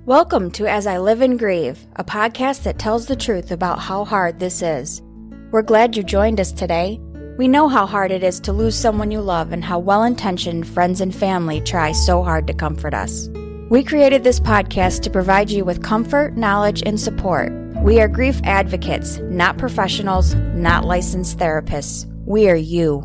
Welcome to As I Live and Grieve, a podcast that tells the truth about how hard this is. We're glad you joined us today. We know how hard it is to lose someone you love and how well-intentioned friends and family try so hard to comfort us. We created this podcast to provide you with comfort, knowledge, and support. We are grief advocates, not professionals, not licensed therapists. We are you.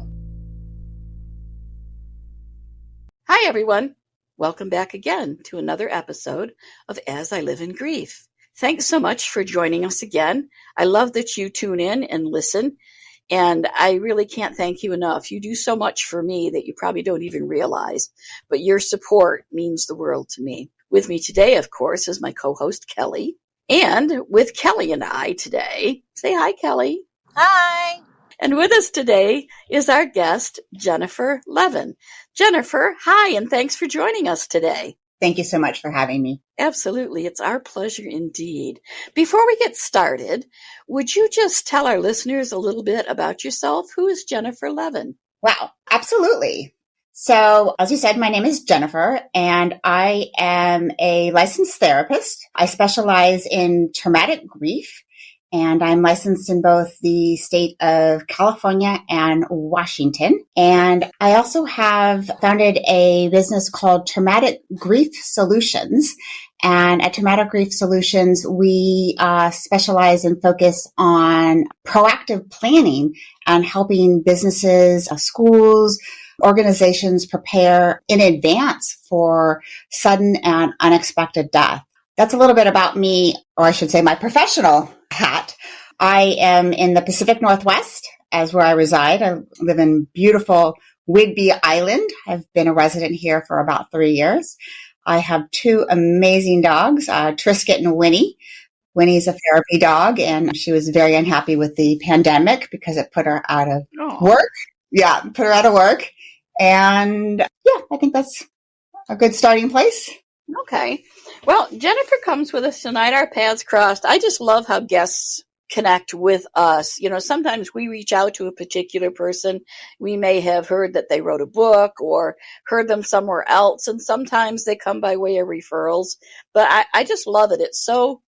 Hi, everyone. Welcome back again to another episode of As I Live in Grief. Thanks so much for joining us again. I love that you tune in and listen, and I really can't thank you enough. You do so much for me that you probably don't even realize, but your support means the world to me. With me today, of course, is my co-host, Kelly. And with Kelly and I today, say hi, Kelly. Hi. And with us today is our guest, Jennifer Levin. Jennifer, hi, and thanks for joining us today. Thank you so much for having me. Absolutely. It's our pleasure indeed. Before we get started, would you just tell our listeners a little bit about yourself? Who is Jennifer Levin? Wow, absolutely. So, as you said, my name is Jennifer, and I am a licensed therapist. I specialize in traumatic grief, and I'm licensed in both the state of California and Washington. And I also have founded a business called Traumatic Grief Solutions. And at Traumatic Grief Solutions, we specialize and focus on proactive planning and helping businesses, schools, organizations prepare in advance for sudden and unexpected death. That's a little bit about me, or I should say my professional hat. I am in the Pacific Northwest as where I reside. I live in beautiful Whidbey Island. I've been a resident here for about 3 years. I have two amazing dogs, Trisket and Winnie. Winnie's a therapy dog, and she was very unhappy with the pandemic because it put her out of work. Yeah, put her out of work. And yeah, I think that's a good starting place. Okay. Well, Jennifer comes with us tonight. Our paths crossed. I just love how guests connect with us. You know, sometimes we reach out to a particular person. We may have heard that they wrote a book or heard them somewhere else. And sometimes they come by way of referrals. But I just love it. It's so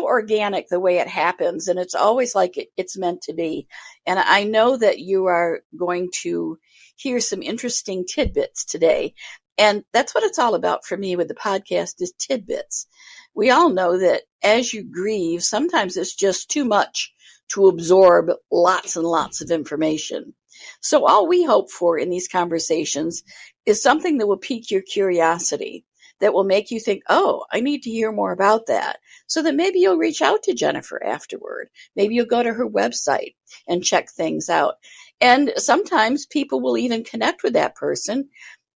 organic the way it happens. And it's always like it's meant to be. And I know that you are going to hear some interesting tidbits today. And that's what it's all about for me with the podcast is tidbits. We all know that as you grieve, sometimes it's just too much to absorb lots and lots of information. So all we hope for in these conversations is something that will pique your curiosity, that will make you think, oh, I need to hear more about that. So that maybe you'll reach out to Jennifer afterward. Maybe you'll go to her website and check things out. And sometimes people will even connect with that person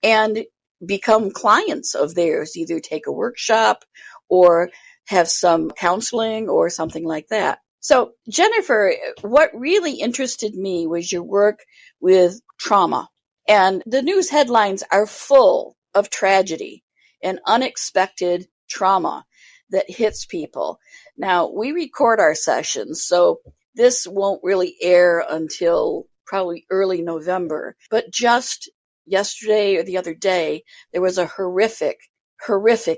and become clients of theirs, either take a workshop or have some counseling or something like that. So, Jennifer, what really interested me was your work with trauma. And the news headlines are full of tragedy and unexpected trauma that hits people. Now, we record our sessions, so this won't really air until probably early November. But just yesterday or the other day, there was a horrific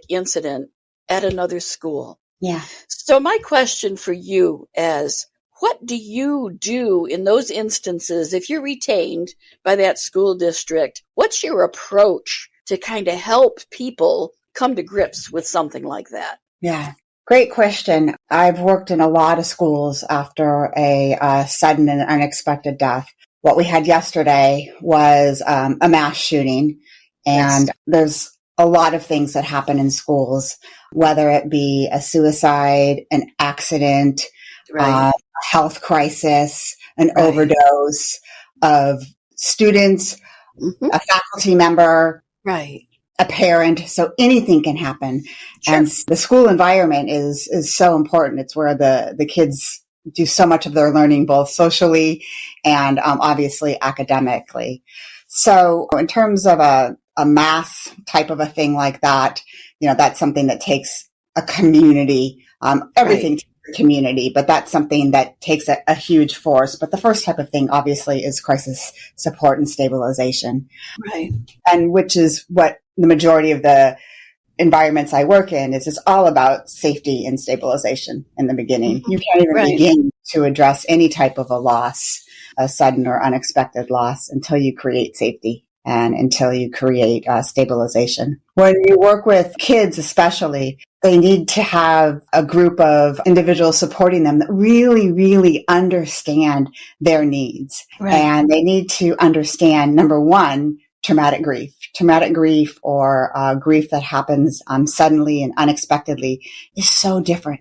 incident at another school. Yeah. So my question for you is, what do you do in those instances if you're retained by that school district? What's your approach to kind of help people come to grips with something like that? Yeah. Great question. I've worked in a lot of schools after a sudden and unexpected death. What we had yesterday was a mass shooting, and There's a lot of things that happen in schools, whether it be a suicide, an accident, a health crisis, an overdose of students, a faculty member, a parent. So anything can happen. Sure. And the school environment is so important. It's where the kids do so much of their learning, both socially and obviously academically. So in terms of a mass type of a thing like that, you know, that's something that takes a community, everything takes a community, but that's something that takes a huge force. But the first type of thing, obviously, is crisis support and stabilization. Right. And which is what the majority of the environments I work in is it's all about safety and stabilization in the beginning. You can't even begin to address any type of a loss, a sudden or unexpected loss, until you create safety and until you create stabilization. When you work with kids especially, they need to have a group of individuals supporting them that really, really understand their needs. Right. And they need to understand, number one, traumatic grief or grief that happens suddenly and unexpectedly is so different.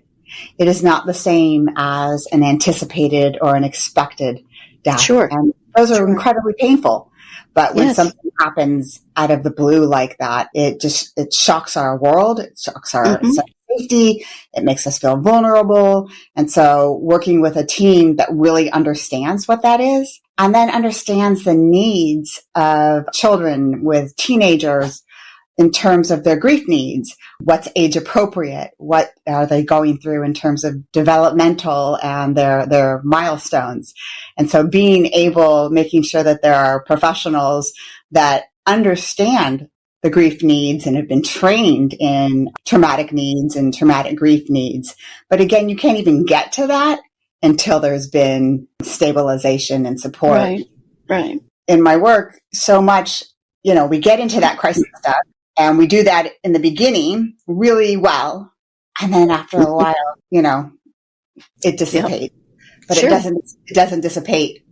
It is not the same as an anticipated or an expected death. Sure. And those are incredibly painful. But when something happens out of the blue like that, it shocks our world. It shocks our sense of safety. It makes us feel vulnerable. And so working with a team that really understands what that is and then understands the needs of children with teenagers in terms of their grief needs, what's age appropriate, what are they going through in terms of developmental and their milestones. And so making sure that there are professionals that understand the grief needs and have been trained in traumatic needs and traumatic grief needs. But again, you can't even get to that until there's been stabilization and support. Right. In my work, so much, we get into that crisis stuff. And we do that in the beginning really well. And then after a while, it dissipates. But it doesn't dissipate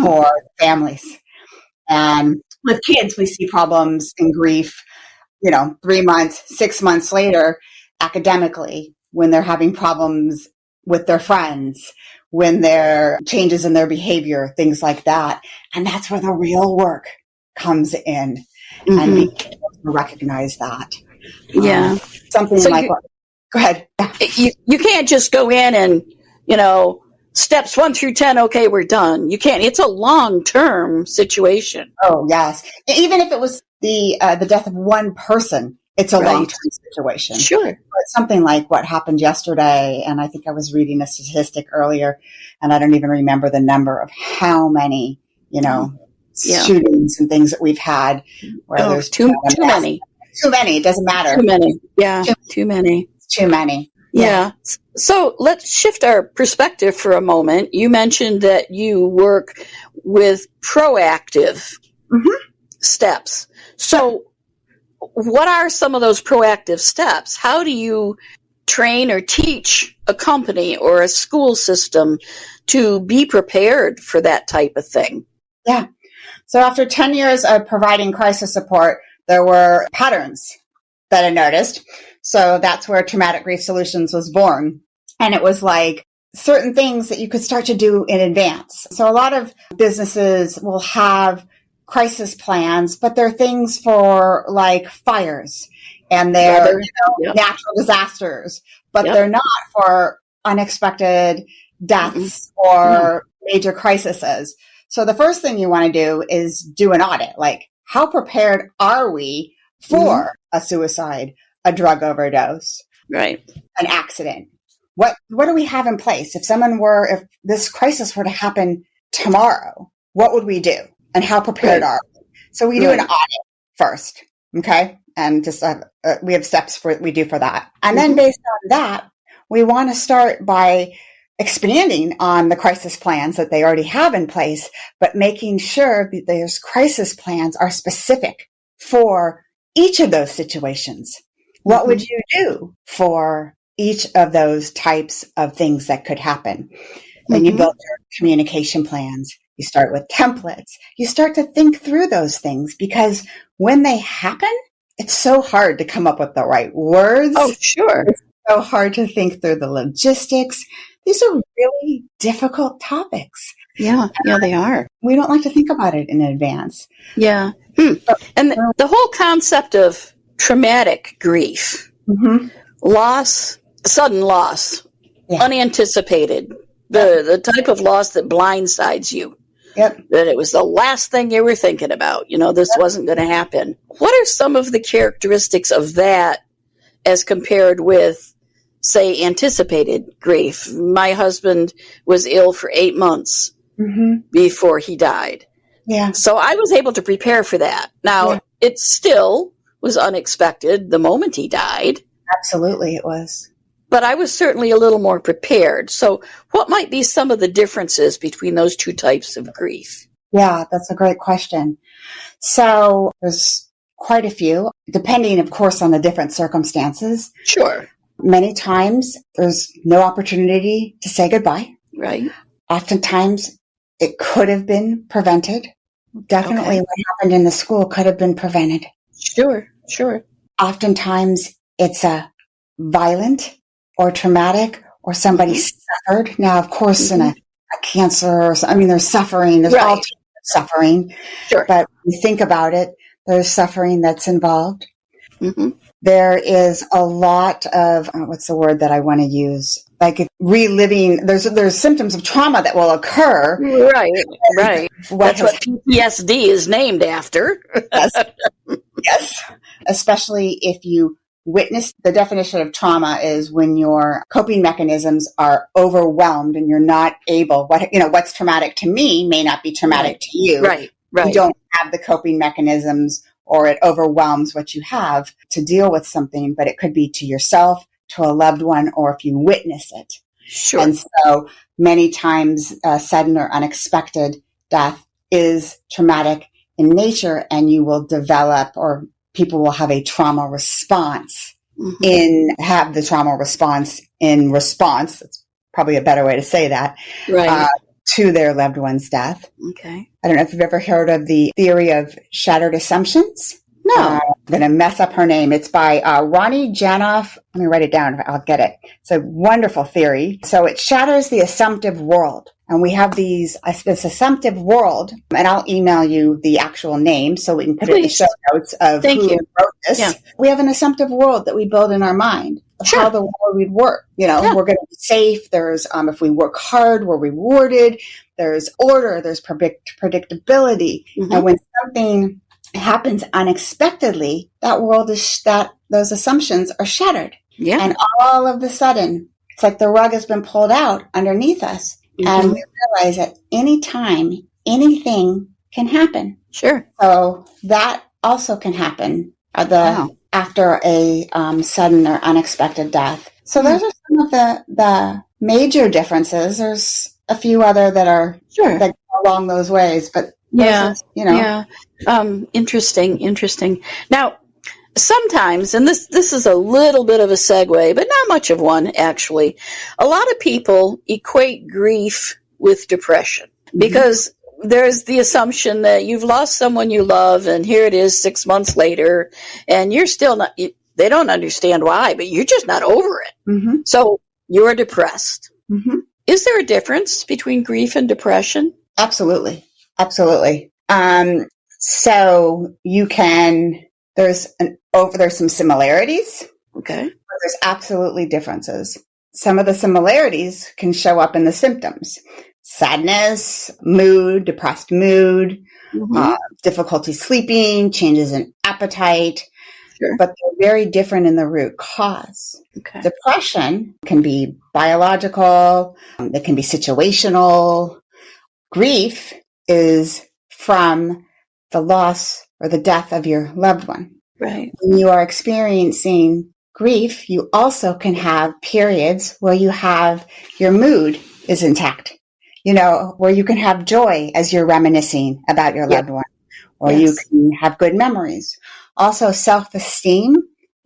for families. And with kids, we see problems in grief, 3 months, 6 months later, academically, when they're having problems with their friends, when there are changes in their behavior, things like that. And that's where the real work comes in. And we recognize that. Yeah. Something so like, go ahead. You can't just go in and, steps 1 through 10, okay, we're done. You can't. It's a long-term situation. Oh, yes. Even if it was the death of one person, it's a long-term situation. Sure. But something like what happened yesterday, and I think I was reading a statistic earlier, and I don't even remember the number of how many, shootings and things that we've had where there's too many. Too many. It doesn't matter. Too many. Yeah. Too many. Too many. Yeah. So let's shift our perspective for a moment. You mentioned that you work with proactive steps. So what are some of those proactive steps? How do you train or teach a company or a school system to be prepared for that type of thing? Yeah. So after 10 years of providing crisis support, there were patterns that I noticed. So that's where Traumatic Grief Solutions was born. And it was like certain things that you could start to do in advance. So a lot of businesses will have crisis plans, but they're things for like fires and they're natural disasters, but they're not for unexpected deaths or major crises. So the first thing you want to do is do an audit. Like, how prepared are we for a suicide, a drug overdose, an accident? What do we have in place? If this crisis were to happen tomorrow, what would we do? And how prepared are we? So we do an audit first. Okay. And just, we have steps we do for that. And then based on that, we want to start by expanding on the crisis plans that they already have in place, but making sure that those crisis plans are specific for each of those situations. What would you do for each of those types of things that could happen? Then you build your communication plans. You start with templates. You start to think through those things because when they happen, it's so hard to come up with the right words. Oh, sure. It's so hard to think through the logistics. These are really difficult topics. Yeah, they are. We don't like to think about it in advance. Yeah. And the whole concept of traumatic grief, loss, sudden loss, unanticipated, the type of loss that blindsides you. That it was the last thing you were thinking about. This wasn't going to happen. What are some of the characteristics of that as compared with, say, anticipated grief? My husband was ill for 8 months before he died. Yeah. So I was able to prepare for that. Now, it's still was unexpected the moment he died. Absolutely, it was. But I was certainly a little more prepared. So what might be some of the differences between those two types of grief? Yeah, that's a great question. So there's quite a few, depending, of course, on the different circumstances. Sure. Many times there's no opportunity to say goodbye. Right. Oftentimes it could have been prevented. Definitely what happened in the school could have been prevented. Sure. Oftentimes it's a violent or traumatic or somebody suffered. Now, of course, in a cancer or there's suffering. There's all types of suffering. Sure. But when you think about it, there's suffering that's involved. Mm-hmm. There is a lot of, what's the word that I want to use? Like reliving, there's symptoms of trauma that will occur. Right. That's what PTSD is named after. Yes. Especially if you witness, the definition of trauma is when your coping mechanisms are overwhelmed and you're not able, what's traumatic to me may not be traumatic to you. Right. You don't have the coping mechanisms, or it overwhelms what you have to deal with something, but it could be to yourself, to a loved one, or if you witness it. Sure. And so many times sudden or unexpected death is traumatic in nature, and you will develop, or people will have a trauma response have the trauma response in response. That's probably a better way to say that. Right. To their loved one's death. Okay. I don't know if you've ever heard of the theory of shattered assumptions. No. I'm going to mess up her name. It's by Ronnie Janoff. Let me write it down. I'll get it. It's a wonderful theory. So it shatters the assumptive world. And we have this assumptive world, and I'll email you the actual name so we can put it in the show notes of who wrote this. Yeah. We have an assumptive world that we build in our mind of how the world would work. We're going to be safe. There's, if we work hard, we're rewarded. There's order. There's predictability. And when something happens unexpectedly, those assumptions are shattered. Yeah. And all of a sudden, it's like the rug has been pulled out underneath us. And we realize at any time, anything can happen. Sure. So that also can happen after a sudden or unexpected death. So those are some of the major differences. There's a few other that are that go along those ways, but interesting. Now, sometimes, and this is a little bit of a segue, but not much of one, actually. A lot of people equate grief with depression because there's the assumption that you've lost someone you love, and here it is 6 months later, and you're still not, they don't understand why, but you're just not over it. So you're depressed. Is there a difference between grief and depression? Absolutely. So you can... There's some similarities. Okay. But there's absolutely differences. Some of the similarities can show up in the symptoms. Sadness, mood, depressed mood, difficulty sleeping, changes in appetite. Sure. But they're very different in the root cause. Okay. Depression can be biological. It can be situational. Grief is from the loss or the death of your loved one. Right. When you are experiencing grief, you also can have periods where your mood is intact, where you can have joy as you're reminiscing about your loved one, or you can have good memories. Also, self-esteem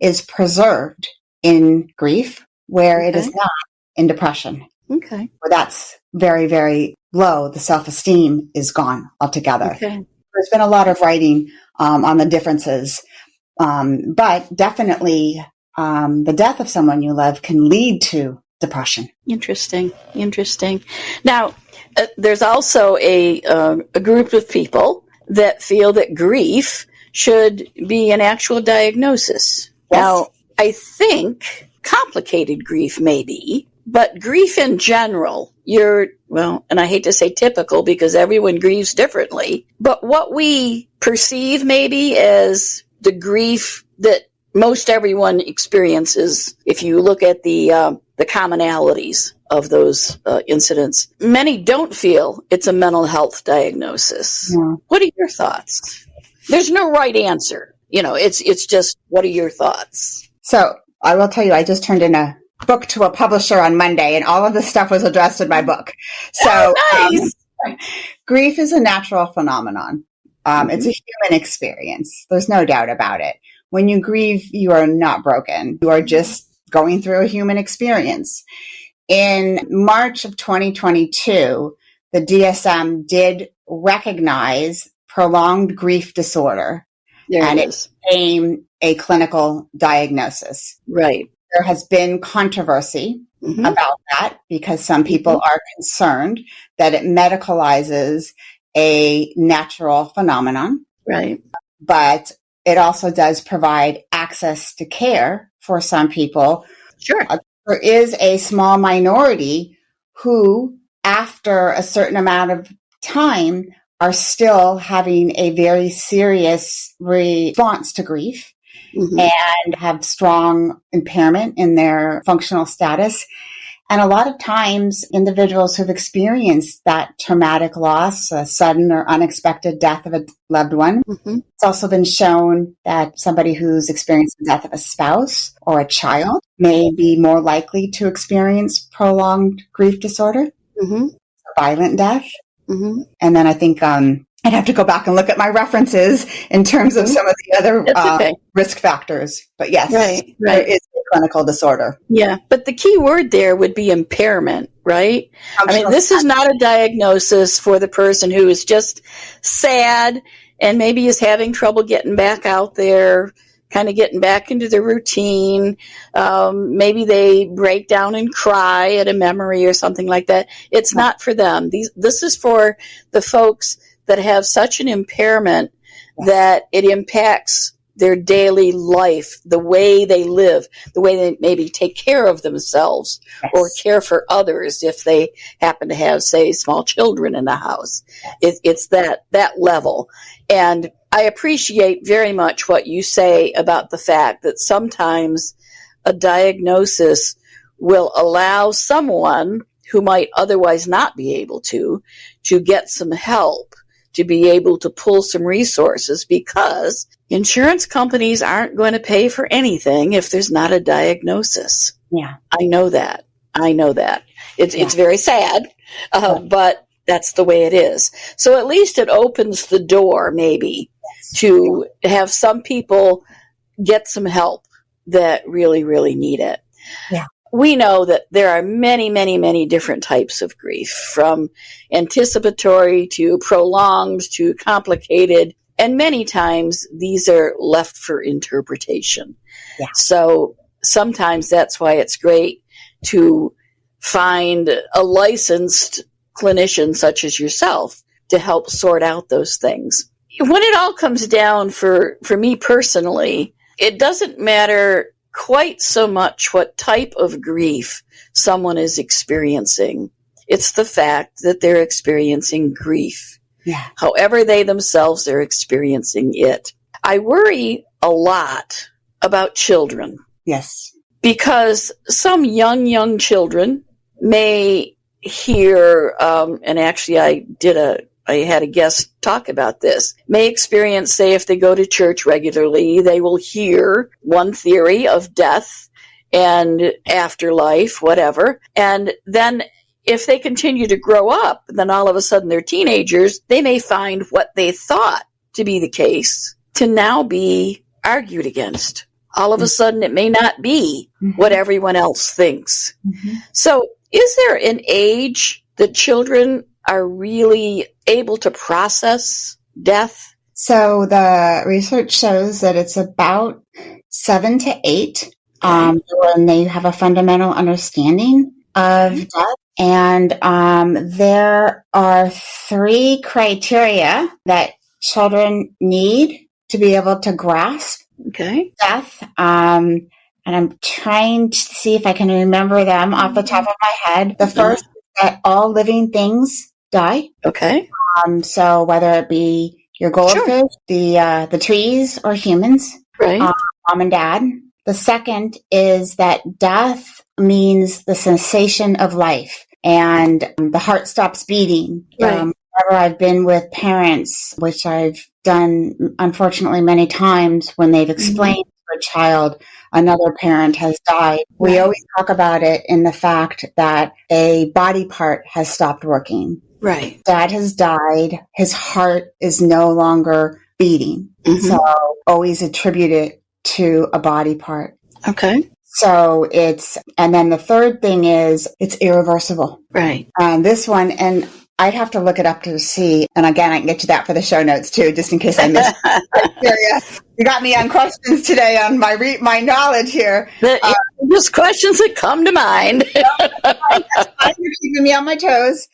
is preserved in grief, where it is not in depression. Okay. Where that's very, very low. The self-esteem is gone altogether. Okay. There's been a lot of writing on the differences, but definitely the death of someone you love can lead to depression. Interesting. Now, there's also a group of people that feel that grief should be an actual diagnosis. Yes. Now, I think complicated grief may be, but grief in general, and I hate to say typical because everyone grieves differently, but what we perceive maybe as the grief that most everyone experiences, if you look at the commonalities of those incidents, many don't feel it's a mental health diagnosis. Yeah. What are your thoughts? There's no right answer. it's just, what are your thoughts? So I will tell you, I just turned in a book to a publisher on Monday, and all of this stuff was addressed in my book. So Nice. Grief is a natural phenomenon. It's a human experience. There's no doubt about it. When you grieve, you are not broken. You are just going through a human experience. In March of 2022, the DSM did recognize prolonged grief disorder, and it became a clinical diagnosis. Right. There has been controversy about that because some people are concerned that it medicalizes a natural phenomenon. Right. But it also does provide access to care for some people. Sure. There is a small minority who, after a certain amount of time, are still having a very serious response to grief and have strong impairment in their functional status. And a lot of times, individuals who've experienced that traumatic loss, a sudden or unexpected death of a loved one, it's also been shown that somebody who's experienced the death of a spouse or a child may be more likely to experience prolonged grief disorder, violent death. And then I think I'd have to go back and look at my references in terms of some of the other risk factors. But yes, there is a clinical disorder. Yeah, but the key word there would be impairment, right? This is not a diagnosis for the person who is just sad and maybe is having trouble getting back out there, kind of getting back into the routine. Maybe they break down and cry at a memory or something like that. It's not for them. This is for the folks that have such an impairment that it impacts their daily life, the way they live, the way they maybe take care of themselves or care for others if they happen to have, say, small children in the house. It's that level. And I appreciate very much what you say about the fact that sometimes a diagnosis will allow someone who might otherwise not be able to get some help, to be able to pull some resources, because insurance companies aren't going to pay for anything if there's not a diagnosis. Yeah. I know that. It's very sad, but that's the way it is. So at least it opens the door maybe to have some people get some help that really, really need it. Yeah. We know that there are many, many, many different types of grief, from anticipatory to prolonged to complicated. And many times these are left for interpretation. Yeah. So sometimes that's why it's great to find a licensed clinician such as yourself to help sort out those things. When it all comes down, for me personally, it doesn't matter quite so much what type of grief someone is experiencing. It's the fact that they're experiencing grief. Yeah. However they themselves are experiencing it. I worry a lot about children. Yes. Because some young children may hear, and actually I had a guest talk about this, may experience, say, if they go to church regularly, they will hear one theory of death and afterlife, whatever. And then if they continue to grow up, then all of a sudden they're teenagers, they may find what they thought to be the case to now be argued against. All of a sudden it may not be what everyone else thinks. So is there an age that children are really able to process death? So the research shows that it's about 7 to 8 when they have a fundamental understanding of death. And there are 3 criteria that children need to be able to grasp death. And I'm trying to see if I can remember them off the top of my head. The first is that all living things die. Okay. So whether it be your goldfish, the trees, or humans, right? Mom and dad. The second is that death means the cessation of life, and the heart stops beating. Right. Whenever I've been with parents, which I've done, unfortunately, many times when they've explained to a child another parent has died. We always talk about it in the fact that a body part has stopped working. Right. Dad has died. His heart is no longer beating. So always attribute it to a body part. Okay. So and then the third thing is it's irreversible. Right. And this one, and I'd have to look it up to see. And again, I can get you that for the show notes too, just in case I missed it. You got me on questions today on my knowledge here. Just questions that come to mind. You're keeping me on my toes.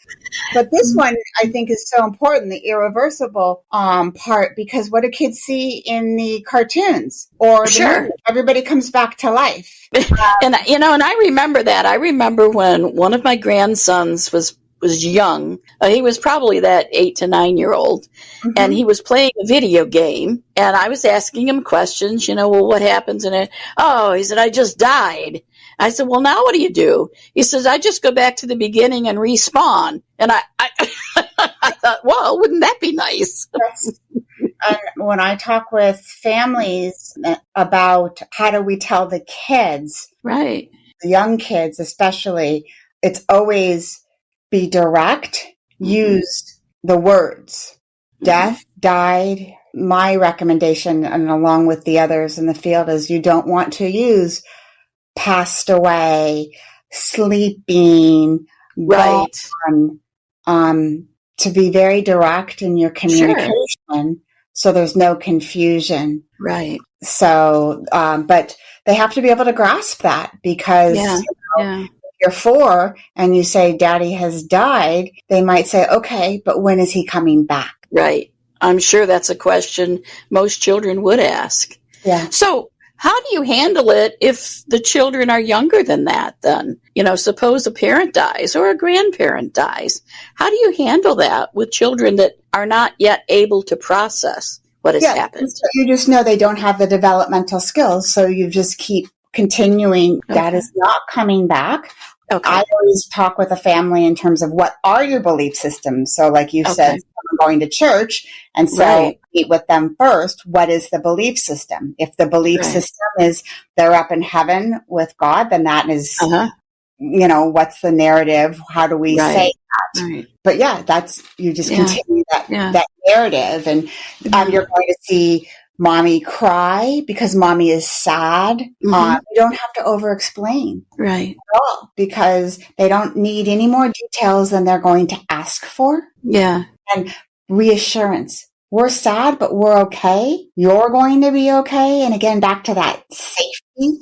But this one, I think, is so important, the irreversible part, because what do kids see in the cartoons or the movies? Everybody comes back to life. And I remember that. I remember when one of my grandsons was young. He was probably that 8 to 9 year old, and he was playing a video game, and I was asking him questions, well, what happens in it? Oh, he said, I just died. I said, well, now what do you do? He says, I just go back to the beginning and respawn. And I thought, well, wouldn't that be nice? Yes. And when I talk with families about how do we tell the kids, right, the young kids especially, it's always be direct, use the words. Death, died. My recommendation, and along with the others in the field, is you don't want to use passed away, sleeping, right, gone, to be very direct in your communication so there's no confusion. Right. So, but they have to be able to grasp that because if you're 4 and you say daddy has died, they might say, okay, but when is he coming back? Right. I'm sure that's a question most children would ask. Yeah. So how do you handle it if the children are younger than that then? Suppose a parent dies or a grandparent dies. How do you handle that with children that are not yet able to process what has happened? So you just know they don't have the developmental skills, so you just keep continuing. Okay. Dad is not coming back. Okay. I always talk with a family in terms of what are your belief systems. So like you said, I'm going to church. And so meet with them first. What is the belief system? If the belief system is they're up in heaven with God, then that is, what's the narrative? How do we say that? Right. But you just continue that narrative. And you're going to see mommy cry because mommy is sad. You don't have to over-explain at all because they don't need any more details than they're going to ask for. Yeah. And reassurance. We're sad, but we're okay. You're going to be okay. And again, back to that safety.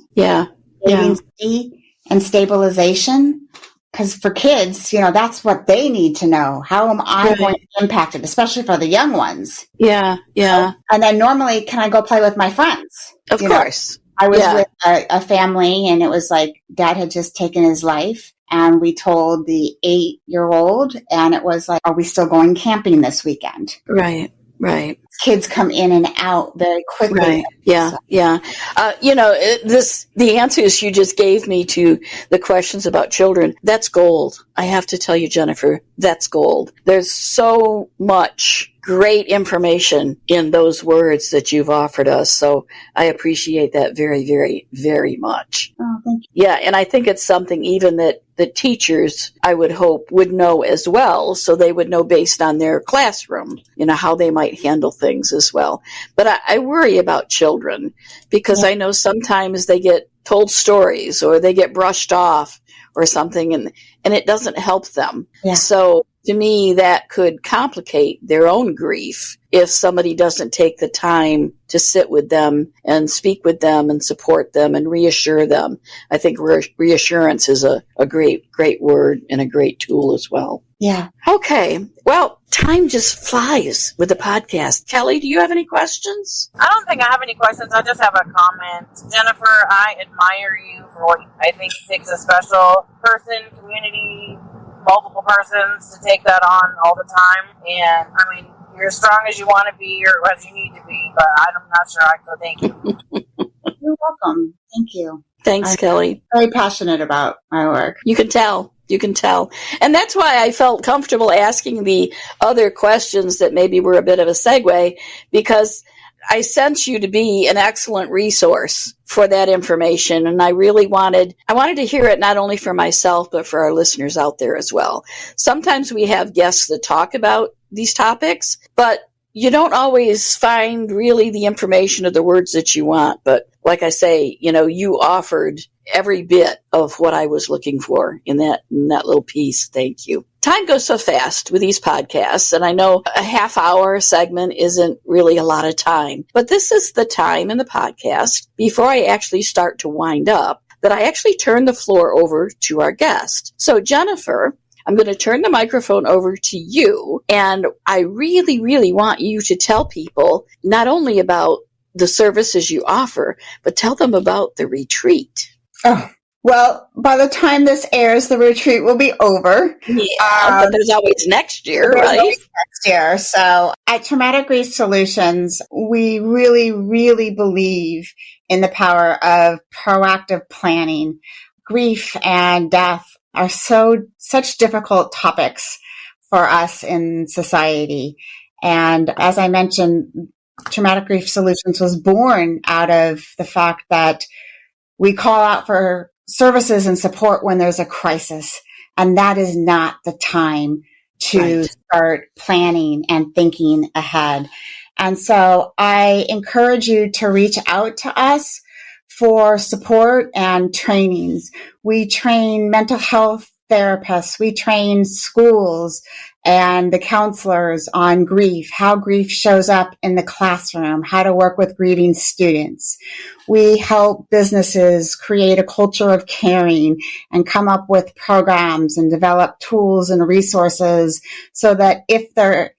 Safety and stabilization. Because for kids, that's what they need to know. How am I going to be impacted, especially for the young ones? Yeah. And then normally, can I go play with my friends? Of course. I was with a family, and it was like dad had just taken his life. And we told the 8-year-old, and it was like, are we still going camping this weekend? Right. Kids come in and out very quickly. Right. Yeah. The answers you just gave me to the questions about children, that's gold. I have to tell you, Jennifer, that's gold. There's so much great information in those words that you've offered us. So I appreciate that very, very, very much. Oh, thank you. Yeah. And I think it's something even that the teachers, I would hope, would know as well. So they would know based on their classroom, how they might handle things as well. But I worry about children because I know sometimes they get told stories or they get brushed off or something and it doesn't help them. Yeah. So to me, that could complicate their own grief if somebody doesn't take the time to sit with them and speak with them and support them and reassure them. I think reassurance is a great, great word and a great tool as well. Yeah. Okay. Well, time just flies with the podcast. Kelly, do you have any questions? I don't think I have any questions. I just have a comment. Jennifer, I admire you for what I think it takes a special person, community, multiple persons to take that on all the time. And I mean, you're as strong as you want to be or as you need to be, but I'm not sure I could. Thank you. You're welcome. Thank you. Thanks, Kelly. I'm very passionate about my work. You can tell. You can tell. And that's why I felt comfortable asking the other questions that maybe were a bit of a segue, because I sense you to be an excellent resource for that information. And I really wanted to hear it not only for myself, but for our listeners out there as well. Sometimes we have guests that talk about these topics, but you don't always find really the information or the words that you want. But like I say, you offered every bit of what I was looking for in that little piece. Thank you. Time goes so fast with these podcasts, and I know a half-hour segment isn't really a lot of time, but this is the time in the podcast before I actually start to wind up that I actually turn the floor over to our guest. So Jennifer, I'm going to turn the microphone over to you, and I really, really want you to tell people not only about the services you offer, but tell them about the retreat. Oh, well, by the time this airs, the retreat will be over. Yeah, but there's always next year, right? Next year. So at Traumatic Grief Solutions, we really, really believe in the power of proactive planning. Grief and death are such difficult topics for us in society. And as I mentioned, Traumatic Grief Solutions was born out of the fact that we call out for services and support when there's a crisis, and that is not the time to start planning and thinking ahead. And so I encourage you to reach out to us for support and trainings. We train mental health therapists, we train schools and the counselors on grief, how grief shows up in the classroom, how to work with grieving students. We help businesses create a culture of caring and come up with programs and develop tools and resources so that if there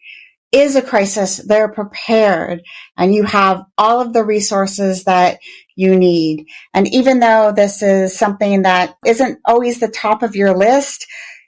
is a crisis, they're prepared and you have all of the resources that you need. And even though this is something that isn't always the top of your list,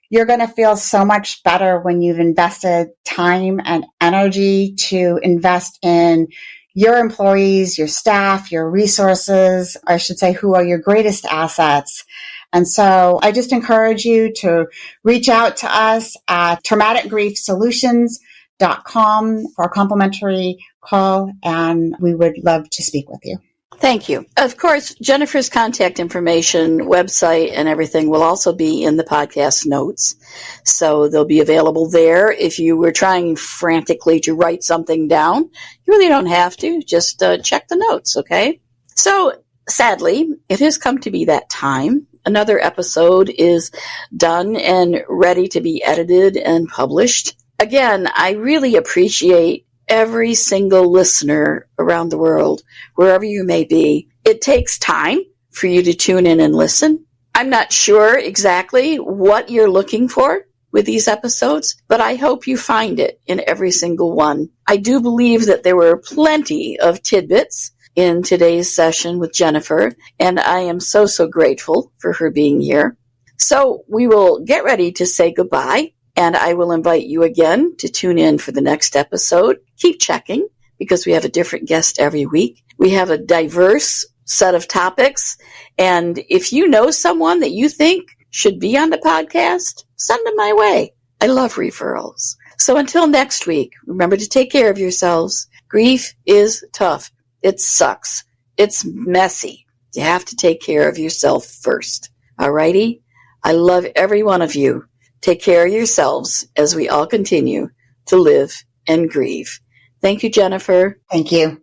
you're going to feel so much better when you've invested time and energy to invest in your employees, your staff, your resources, I should say, who are your greatest assets. And so I just encourage you to reach out to us at traumaticgriefsolutions.com for a complimentary call, and we would love to speak with you. Thank you. Of course, Jennifer's contact information, website, and everything will also be in the podcast notes. So they'll be available there. If you were trying frantically to write something down, you really don't have to. Just check the notes, okay? So sadly, it has come to be that time. Another episode is done and ready to be edited and published. Again, I really appreciate every single listener around the world, wherever you may be. It takes time for you to tune in and listen. I'm not sure exactly what you're looking for with these episodes, but I hope you find it in every single one. I do believe that there were plenty of tidbits in today's session with Jennifer, and I am so, so grateful for her being here. So we will get ready to say goodbye. And I will invite you again to tune in for the next episode. Keep checking because we have a different guest every week. We have a diverse set of topics. And if you know someone that you think should be on the podcast, send them my way. I love referrals. So until next week, remember to take care of yourselves. Grief is tough. It sucks. It's messy. You have to take care of yourself first. Alrighty? I love every one of you. Take care of yourselves as we all continue to live and grieve. Thank you, Jennifer. Thank you.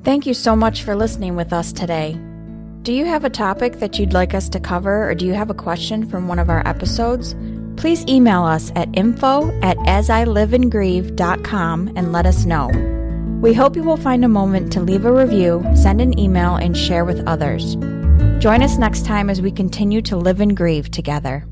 Thank you so much for listening with us today. Do you have a topic that you'd like us to cover, or do you have a question from one of our episodes? Please email us at info@asiliveandgrieve.com and let us know. We hope you will find a moment to leave a review, send an email, and share with others. Join us next time as we continue to live and grieve together.